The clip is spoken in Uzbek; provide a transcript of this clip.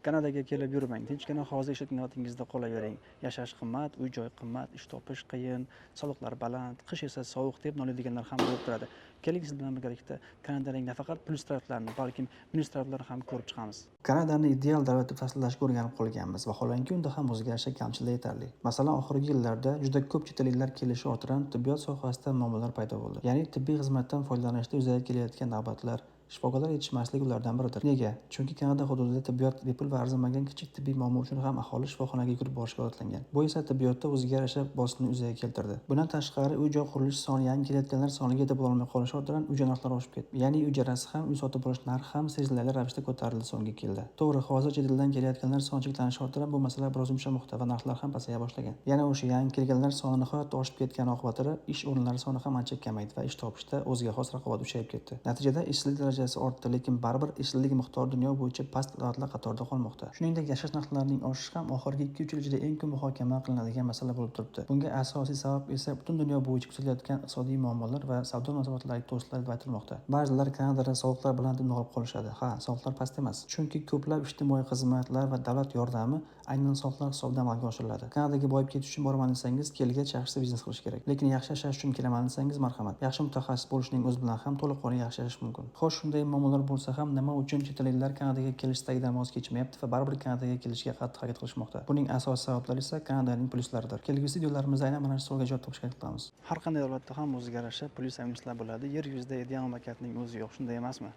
Kanadaga kelib yurmang, tinchgina hozir ishlatgan hayotingizda qolavering. Yashash qimmat, uy-joy qimmat, ish topish qiyin, soliqlar baland, qish esa sovuq deb noliydiganlar ham bo'lib turadi. Keling siz bilan birgalikda Kanadaning nafaqat plyus taraflarini, balkim minus taraflarini ham ko'rib chiqamiz. Kanadani ideal davlat deb tasvirlashga o'rganib qolganmiz, vaholanki unda ham o'zgarishlar kamchilik yetarli. Masalan, oxirgi yillarda juda ko'p chet elliklar kelishi ortidan tibbiyot sohasida muammolar paydo bo'ldi. Ya'ni tibbiy xizmatdan foydalanishda yuzaga kelayotgan navbatlar, shifokorlar yetishmasligi ulardan biridir. Nega? Chunki Kanada hududida tibbiyot bepul va arzimagan kichik tibbiy muammo uchun ham aholi shifoxonaga yugurib borishga odatlangan. Bu esa tibbiyotda o'ziga yarasha bosimni yuzaga keltirdi. Bundan tashqari, uy-joy qurilish soni yangi kelayotganlar soniga yetib olmay qolishi ortidan uy-joy narxlari oshib ketdi. Ya'ni ijarasi ham, uy sotib olish narxi ham sezilarli ravishda ko'tarildi so'nggi yilda keldi. To'g'ri, hozir chet eldan kelayotganlar soni cheklanishi ortidan bu masala biroz yumshamoqda va narxlar ham pasaya boshlagan. Yana o'sha yangi kelganlar soni nihoyatda oshib ketgani oqibatida ish o'rinlari soni ham ancha kamaydi va ish topishda o'ziga xos raqobat kuchayib ketdi. Natijada ishsizlik darajasi ortdi, lekin baribir ishsizlik miqdori dunyo bo'yicha past davlatlar qatorida qolmoqda. Shuningdek, yashash narxlarining oshishi ham oxirgi 2-3 yil ichida eng ko'p muhokama qilinadigan masala bo'lib turibdi. Bunga asosiy sabab esa butun dunyo bo'yicha kuzatilayotgan iqtisodiy muammolar va savdo munosabatlaridagi to'siqlar deb aytilmoqda. Ba'zilar Kanadada soliqlar bilan deb nolib qolishadi. Ha, soliqlar past emas. Chunki ko'plab ijtimoiy xizmatlar va davlat yordami aynan soliqlar hisobidan amalga oshiriladi. Kanadaga boyib ketish uchun boraman desangiz, kelgach yaxshisi biznes qilish kerak. Lekin yaxshi yashash uchun kelaman desangiz, marhamat. Yaxshi mutaxassis bo'lishning o'zi bilan ham to'laqonli yaxshi yashash mumkin. Xo'sh, shunday muammolar bo'lsa ham nima uchun chet elliklar Kanadaga kelish istagidan voz kechmayapti va baribir Kanadaga kelishga qattiq harakat qilishmoqda? Buning asosiy sabablari esa Kanadaning plyuslaridir. Kelgusi videolarimizda aynan mana shu savolga javob topishga harakat qilamiz. Har qanday davlatda ham o'ziga yarasha plyus va minuslar bo'ladi. Yer yuzida ideal mamlakatning o'zi yo'q, shunday emasmi?